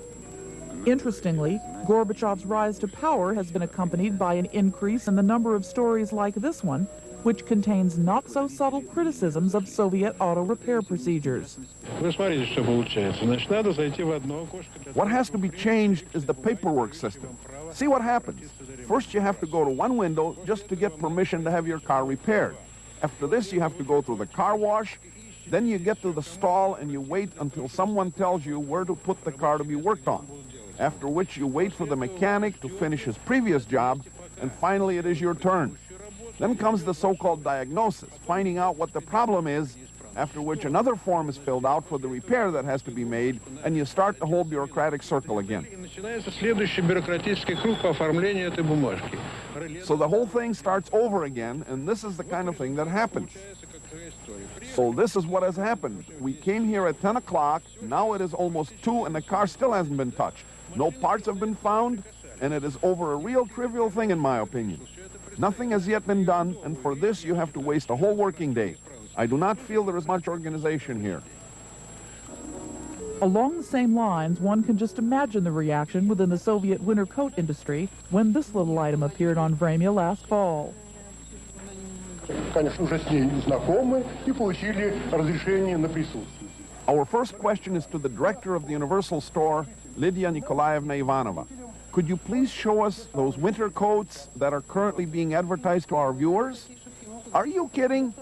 Speaker 6: Interestingly, Gorbachev's rise to power has been accompanied by an increase in the number of stories like this one, which contains not-so-subtle criticisms of Soviet auto repair procedures.
Speaker 5: What has to be changed is the paperwork system. See what happens. First you have to go to one window just to get permission to have your car repaired. After this you have to go through the car wash, then you get to the stall and you wait until someone tells you where to put the car to be worked on. After which you wait for the mechanic to finish his previous job, and finally it is your turn. Then comes the so-called diagnosis, finding out what the problem is, after which another form is filled out for the repair that has to be made, and you start the whole bureaucratic circle again. So the whole thing starts over again, and this is the kind of thing that happens. So this is what has happened. We came here at 10 o'clock, now it is almost 2, and the car still hasn't been touched. No parts have been found, and it is over a real trivial thing in my opinion. Nothing has yet been done, and for this you have to waste a whole working day. I do not feel there is much organization here.
Speaker 6: Along the same lines, one can just imagine the reaction within the Soviet winter coat industry when this little item appeared on Vremya last fall.
Speaker 5: Our first question is to the director of the Universal Store, Lydia Nikolaevna Ivanova. Could you please show us those winter coats that are currently being advertised to our viewers? Are you kidding?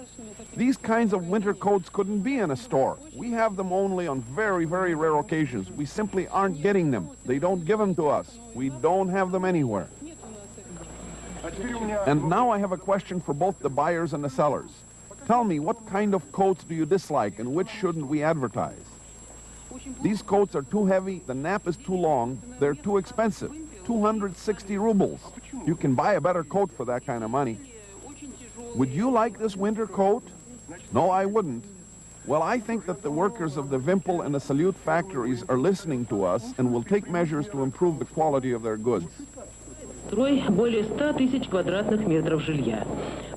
Speaker 5: These kinds of winter coats couldn't be in a store. We have them only on very, very rare occasions. We simply aren't getting them. They don't give them to us. We don't have them anywhere. And now I have a question for both the buyers and the sellers. Tell me, what kind of coats do you dislike and which shouldn't we advertise? These coats are too heavy, the nap is too long, they're too expensive. 260 rubles. You can buy a better coat for that kind of money. Would you like this winter coat? No, I wouldn't. Well, I think that the workers of the Vimpel and the Salute factories are listening to us and will take measures to improve the quality of their goods.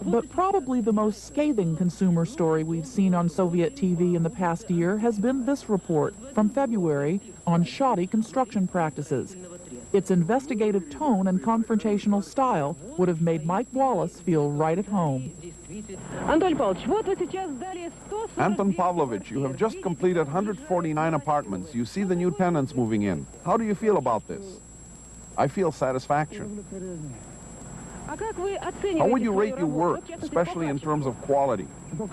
Speaker 6: But probably the most scathing consumer story we've seen on Soviet TV in the past year has been this report from February on shoddy construction practices. Its investigative tone and confrontational style would have made Mike Wallace feel right at home.
Speaker 5: Anton Pavlovich, you have just completed 149 apartments. You see the new tenants moving in. How do you feel about this? I feel satisfaction. How would you rate your work, especially in terms of quality? The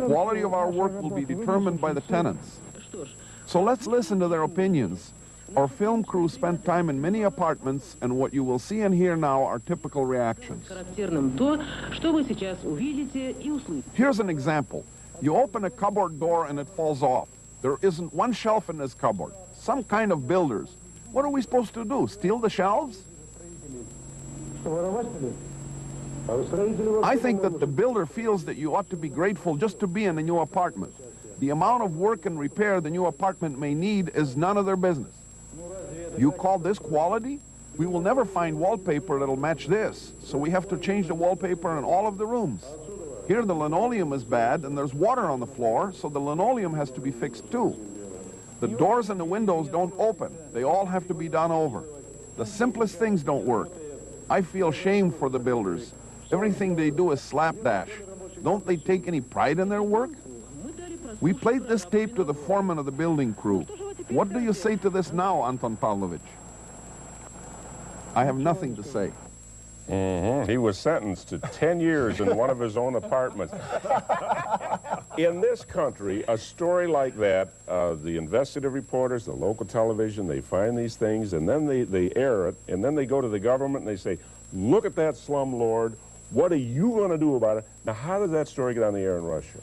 Speaker 5: quality of our work will be determined by the tenants. So let's listen to their opinions. Our film crew spent time in many apartments, and what you will see and hear now are typical reactions. Here's an example. You open a cupboard door and it falls off. There isn't one shelf in this cupboard. Some kind of builders. What are we supposed to do? Steal the shelves? I think that the builder feels that you ought to be grateful just to be in a new apartment. The amount of work and repair the new apartment may need is none of their business. You call this quality? We will never find wallpaper that'll match this, so we have to change the wallpaper in all of the rooms. Here the linoleum is bad and there's water on the floor, so the linoleum has to be fixed too. The doors and the windows don't open. They all have to be done over. The simplest things don't work. I feel shame for the builders. Everything they do is slapdash. Don't they take any pride in their work? We played this tape to the foreman of the building crew. What do you say to this now, Anton Pavlovich? I have nothing to say.
Speaker 1: He was sentenced to 10 years in one of his own apartments. In this country, a story like that, the investigative reporters, the local television, they find these things, and then they air it, and then they go to the government and they say, look at that slumlord, what are you going to do about it? Now, how did that story get on the air in Russia?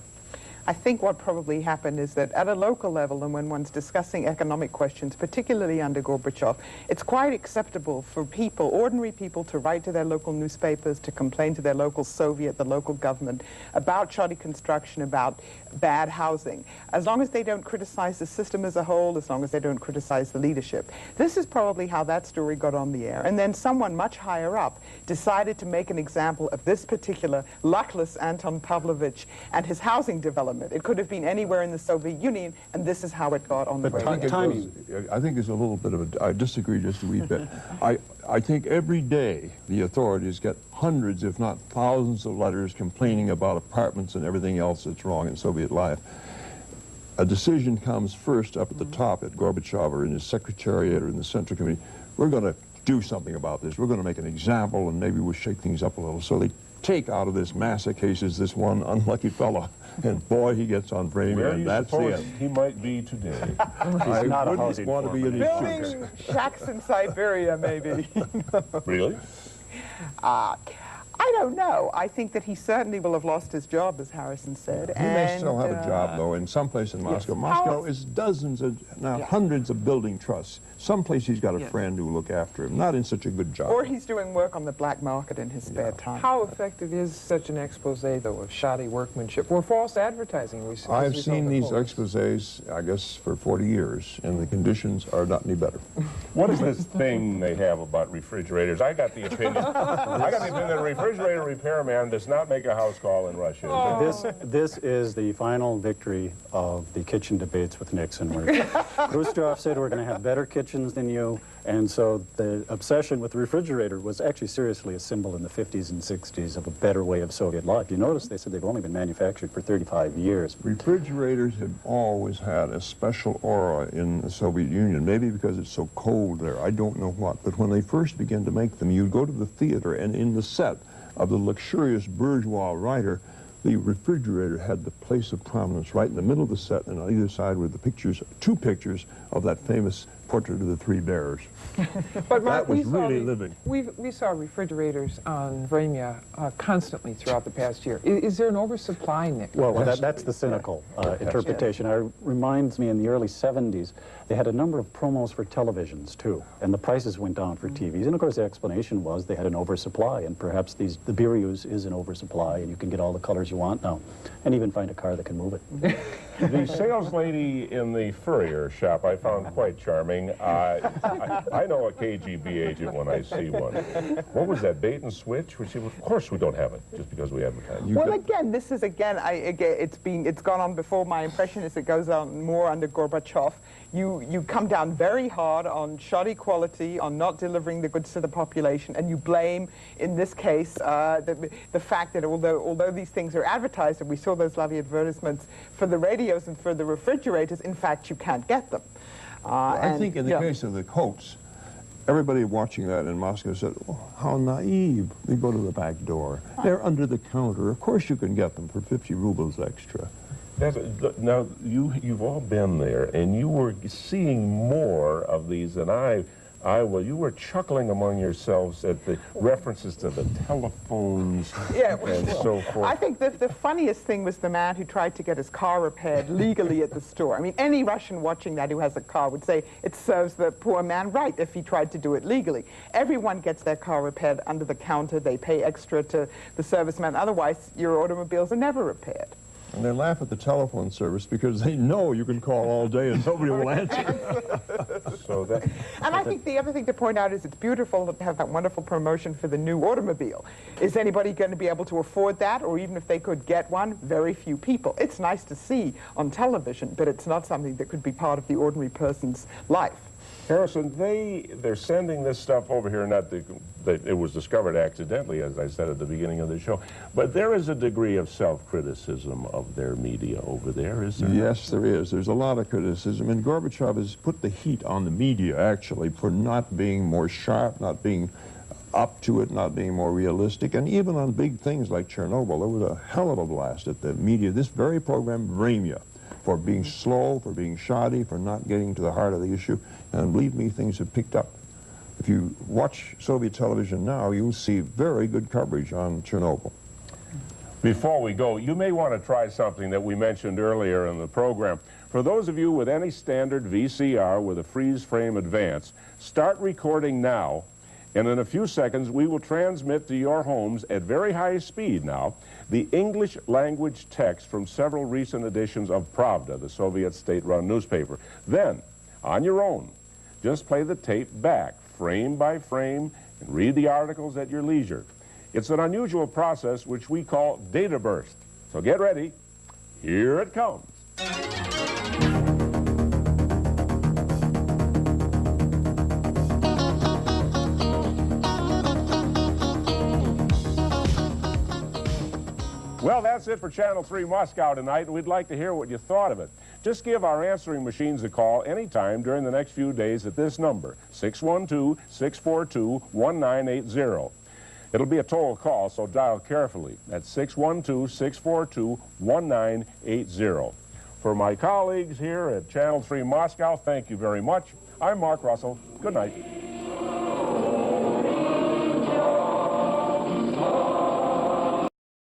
Speaker 8: I think what probably happened is that at a local level, and when one's discussing economic questions, particularly under Gorbachev, it's quite acceptable for people, ordinary people, to write to their local newspapers, to complain to their local Soviet, the local government, about shoddy construction, about bad housing, as long as they don't criticize the system as a whole, as long as they don't criticize the leadership. This is probably how that story got on the air. And then someone much higher up decided to make an example of this particular luckless Anton Pavlovich and his housing development. It could have been anywhere in the Soviet Union, and this is how it got on the radio.
Speaker 9: I think it's a little bit of a, I disagree just a wee bit. I think every day the authorities get hundreds, if not thousands, of letters complaining about apartments and everything else that's wrong in Soviet life. A decision comes first up at the top at Gorbachev or in his secretariat or in the Central Committee. We're going to do something about this. We're going to make an example, and maybe we'll shake things up a little. So they take out of this mass of cases this one unlucky fellow, and boy, he gets on Vremya, and that's it.
Speaker 1: He might be today.
Speaker 9: I wouldn't want to be in his shoes.
Speaker 8: Building shacks in Siberia, maybe.
Speaker 1: Really?
Speaker 8: I don't know. I think that he certainly will have lost his job, as Harrison said.
Speaker 9: He may still have a job, though, in some place in Moscow.
Speaker 8: Yes.
Speaker 9: Moscow is dozens of, now hundreds of building trusts. Someplace he's got a friend who will look after him, not in such a good job.
Speaker 8: Or he's doing work on the black market in his spare time.
Speaker 10: How effective is such an expose, though, of shoddy workmanship or false advertising?
Speaker 9: I've seen these exposés, I guess, for 40 years, and the conditions are not any better.
Speaker 1: What is this thing they have about refrigerators? I got the opinion that a refrigerator repairman does not make a house call in Russia.
Speaker 7: Oh. This is the final victory of the kitchen debates with Nixon, where Khrushchev said we're going to have better kitchens than you, and so the obsession with the refrigerator was actually seriously a symbol in the 50s and 60s of a better way of Soviet life. You notice they said they've only been manufactured for 35 years.
Speaker 9: Refrigerators have always had a special aura in the Soviet Union, maybe because it's so cold there, I don't know what, but when they first began to make them, you'd go to the theater, and in the set of the luxurious bourgeois writer, the refrigerator had the place of prominence right in the middle of the set, and on either side were the pictures, two pictures of that famous portrait of the Three Bears.
Speaker 10: But Mark,
Speaker 9: that was really living.
Speaker 10: We saw refrigerators on Vremya constantly throughout the past year. Is there an oversupply, Nick?
Speaker 7: Well, that's the cynical interpretation. It reminds me in the early 70s, they had a number of promos for televisions, too, and the prices went down for TVs. And, of course, the explanation was they had an oversupply, and perhaps the Beerus is an oversupply, and you can get all the colors you want now, and even find a car that can move it.
Speaker 1: The sales lady in the Furrier shop I found quite charming. I know a KGB agent when I see one. What was that, bait and switch? Of course we don't have it, just because we advertise.
Speaker 8: Well, again, this is, it's gone on before. My impression is it goes on more under Gorbachev. You come down very hard on shoddy quality, on not delivering the goods to the population, and you blame, in this case, the fact that although these things are advertised, and we saw those lovely advertisements for the radios and for the refrigerators, in fact, you can't get them.
Speaker 9: I think in the case of the coats, everybody watching that in Moscow said, oh, how naive. They go to the back door. They're under the counter. Of course you can get them for 50 rubles extra.
Speaker 1: Now, you've all been there, and you were seeing more of these than I will. You were chuckling among yourselves at the references to the telephones and so forth.
Speaker 8: I think the funniest thing was the man who tried to get his car repaired legally at the store. I mean, any Russian watching that who has a car would say it serves the poor man right if he tried to do it legally. Everyone gets their car repaired under the counter. They pay extra to the serviceman. Otherwise, your automobiles are never repaired.
Speaker 9: And they laugh at the telephone service because they know you can call all day and nobody will answer.
Speaker 8: And I think the other thing to point out is it's beautiful to have that wonderful promotion for the new automobile. Is anybody going to be able to afford that? Or even if they could get one, very few people. It's nice to see on television, but it's not something that could be part of the ordinary person's life.
Speaker 1: Harrison, they're sending this stuff over here, not that it was discovered accidentally, as I said at the beginning of the show, but there is a degree of self-criticism of their media over there, is there?
Speaker 9: Yes, there is. There's a lot of criticism, and Gorbachev has put the heat on the media, actually, for not being more sharp, not being up to it, not being more realistic, and even on big things like Chernobyl. There was a hell of a blast at the media. This very program, Vremya, for being slow, for being shoddy, for not getting to the heart of the issue. And believe me, things have picked up. If you watch Soviet television now, you'll see very good coverage on Chernobyl.
Speaker 1: Before we go, you may want to try something that we mentioned earlier in the program. For those of you with any standard VCR with a freeze frame advance, start recording now, and in a few seconds we will transmit to your homes at very high speed now the English language text from several recent editions of Pravda, the Soviet state-run newspaper. Then, on your own, just play the tape back, frame by frame, and read the articles at your leisure. It's an unusual process which we call data burst. So get ready. Here it comes. Well, that's it for Channel 3 Moscow tonight, and we'd like to hear what you thought of it. Just give our answering machines a call anytime during the next few days at this number, 612-642-1980. It'll be a toll call, so dial carefully. That's 612-642-1980. For my colleagues here at Channel 3 Moscow, thank you very much. I'm Mark Russell. Good night.